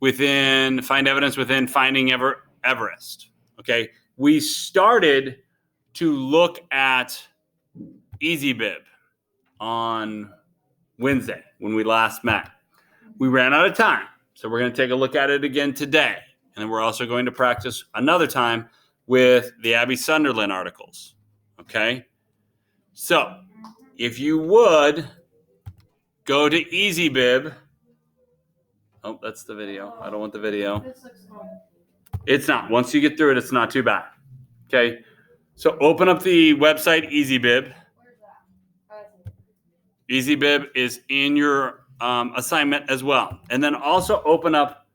find evidence within finding Everest. Okay, we started to look at EasyBib on Wednesday when we last met. We ran out of time, so we're going to take a look at it again today. And then we're also going to practice another time with the Abby Sunderland articles. Okay? So, if you would, go to EasyBib. Oh, that's the video. I don't want the video. It's not. Once you get through it, it's not too bad. Okay? So, open up the website EasyBib. EasyBib is in your assignment as well. And then also open up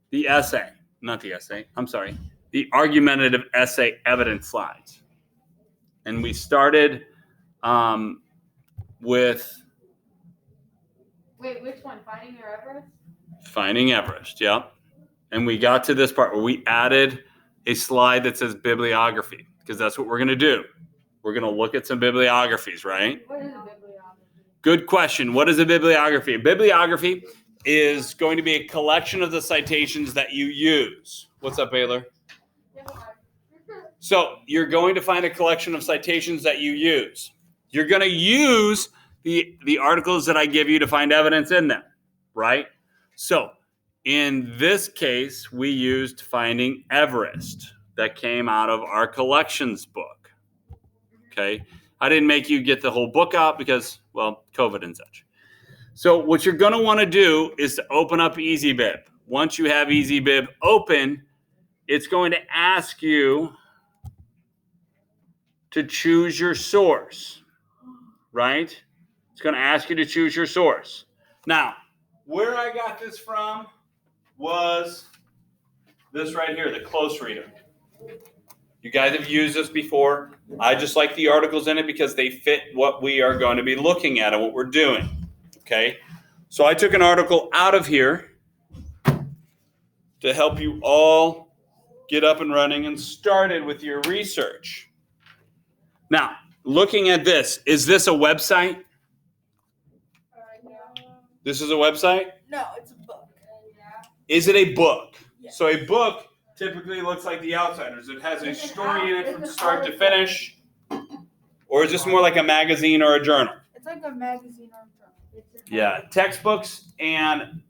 the essay. Not the essay. I'm sorry. The argumentative essay evidence slides. And we started with... Wait, which one? Finding Your Everest? Finding Everest, yeah. And we got to this part where we added a slide that says bibliography, because that's what we're going to do. We're going to look at some bibliographies, right? What is a bibliography? Good question. What is a bibliography? A bibliography is going to be a collection of the citations that you use. What's up, Baylor? So you're going to find a collection of citations that you use. You're going to use the articles that I give you to find evidence in them, right? So in this case, we used Finding Everest that came out of our collections book, okay? I didn't make you get the whole book out because, well, COVID and such. So what you're going to want to do is to open up EasyBib. Once you have EasyBib open, it's going to ask you to choose your source, right? It's going to ask you to choose your source. Now, where I got this from was this right here, the close reader. You guys have used this before. I just like the articles in it because they fit what we are going to be looking at and what we're doing, okay? So I took an article out of here to help you all get up and running and started with your research. Now, looking at this, is this a website? No. This is a website? No, it's a book. Is it a book? Yes. So a book typically looks like The Outsiders. It has a story in it from start to finish. Or is this more like a magazine or a journal? It's like a magazine or a journal. Yeah, textbooks and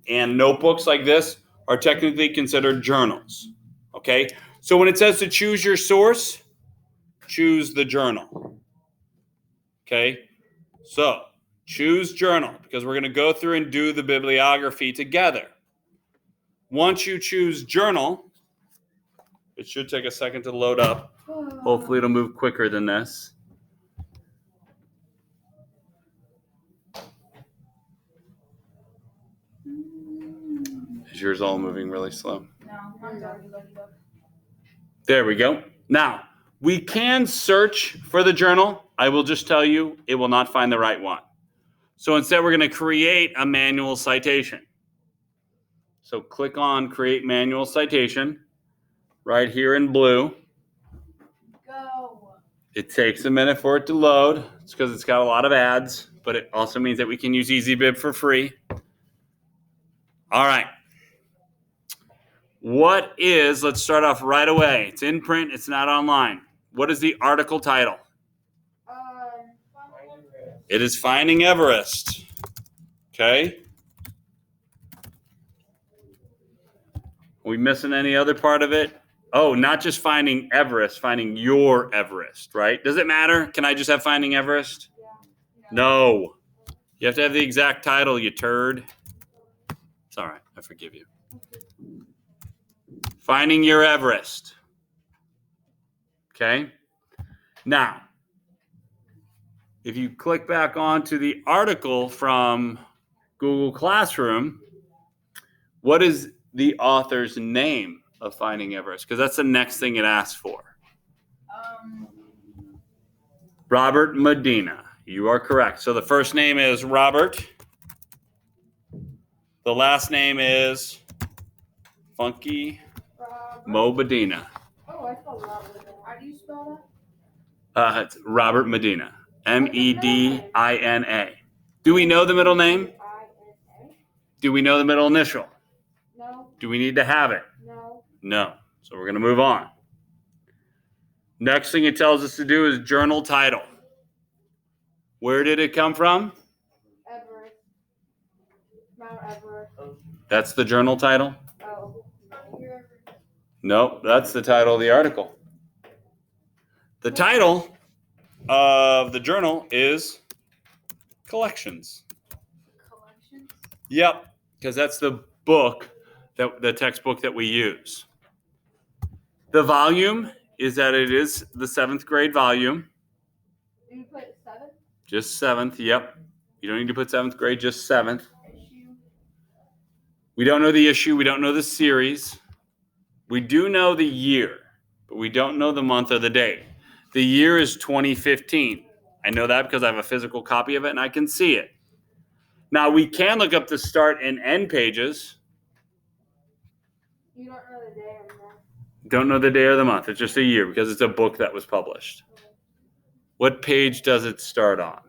notebooks like this are technically considered journals. Okay? So when it says to choose your source, choose the journal. Okay? So, choose journal because we're going to go through and do the bibliography together. Once you choose journal, it should take a second to load up. Hopefully it'll move quicker than this. Is yours all moving really slow? No, mine's already loaded up. There we go. Now, we can search for the journal. I will just tell you, it will not find the right one. So instead, we're going to create a manual citation. So click on Create Manual Citation right here in blue. Go. It takes a minute for it to load. It's because it's got a lot of ads, but it also means that we can use EasyBib for free. All right. Let's start off right away. It's in print. It's not online. What is the article title? It is Finding Everest. Okay. Are we missing any other part of it? Oh, not just Finding Everest, Finding Your Everest, right? Does it matter? Can I just have Finding Everest? Yeah. No. You have to have the exact title, you turd. It's all right. I forgive you. Finding Your Everest. Okay. Now, if you click back onto the article from Google Classroom, what is the author's name of Finding Everest? Because that's the next thing it asks for. Robert Medina. You are correct. So the first name is Robert. The last name is Funky Mo Medina. Oh, I spelled Robert. How do you spell It's Robert Medina. Medina. Do we know the middle name? Do we know the middle initial? No. Do we need to have it? No. No. So we're going to move on. Next thing it tells us to do is journal title. Where did it come from? Everest. Mount Everest. That's the journal title? Oh. Nope, that's the title of the article. The title of the journal is Collections. Collections? Yep, because that's the book, the textbook that we use. The volume is that it is the 7th grade volume. Did you put 7? Just 7th, yep. You don't need to put 7th grade, just 7th. Issue. We don't know the issue. We don't know the series. We do know the year, but we don't know the month or the day. The year is 2015. I know that because I have a physical copy of it and I can see it. Now, we can look up the start and end pages. You don't know the day or the month? Don't know the day or the month. It's just a year because it's a book that was published. What page does it start on?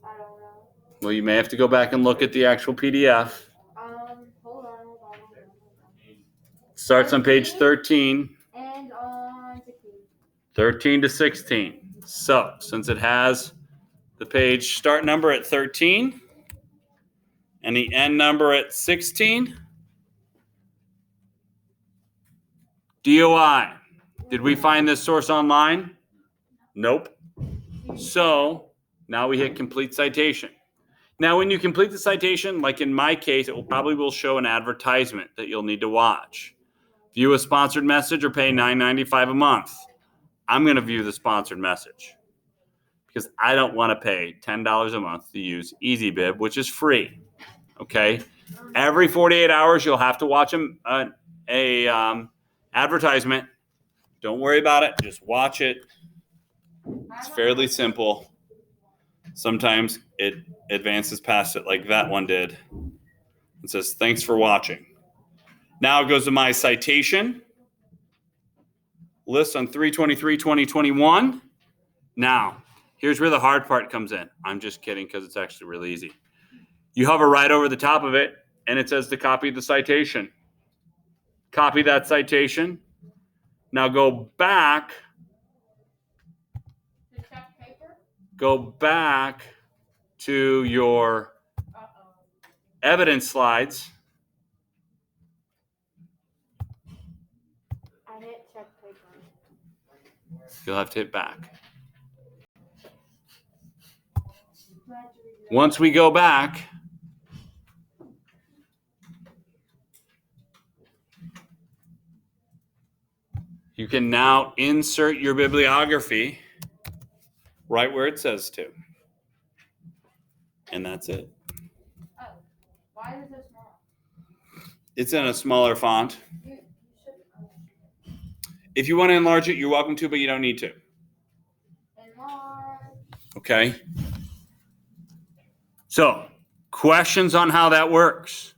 I don't know. Well, you may have to go back and look at the actual PDF. Hold on. Starts on page 13. And on 16. 13 to 16. So, since it has the page start number at 13 and the end number at 16, DOI. Did we find this source online? Nope. So, now we hit complete citation. Now, when you complete the citation, like in my case, it will show an advertisement that you'll need to watch. View a sponsored message or pay $9.95 a month. I'm going to view the sponsored message because I don't want to pay $10 a month to use EasyBib, which is free. Okay? Every 48 hours, you'll have to watch an advertisement. Don't worry about it. Just watch it. It's fairly simple. Sometimes it advances past it like that one did. It says, thanks for watching. Now it goes to my citation list on 3/23/2021. Now, here's where the hard part comes in. I'm just kidding because it's actually really easy. You hover right over the top of it, and it says to copy the citation. Copy that citation. Now go back. To check paper? Go back to your evidence slides. I hit check paper. You'll have to hit back. Once we go back, you can now insert your bibliography right where it says to. And that's it. Oh, why is it small? It's in a smaller font. You should. If you want to enlarge it, you're welcome to, but you don't need to. Enlarge. Okay? So, questions on how that works?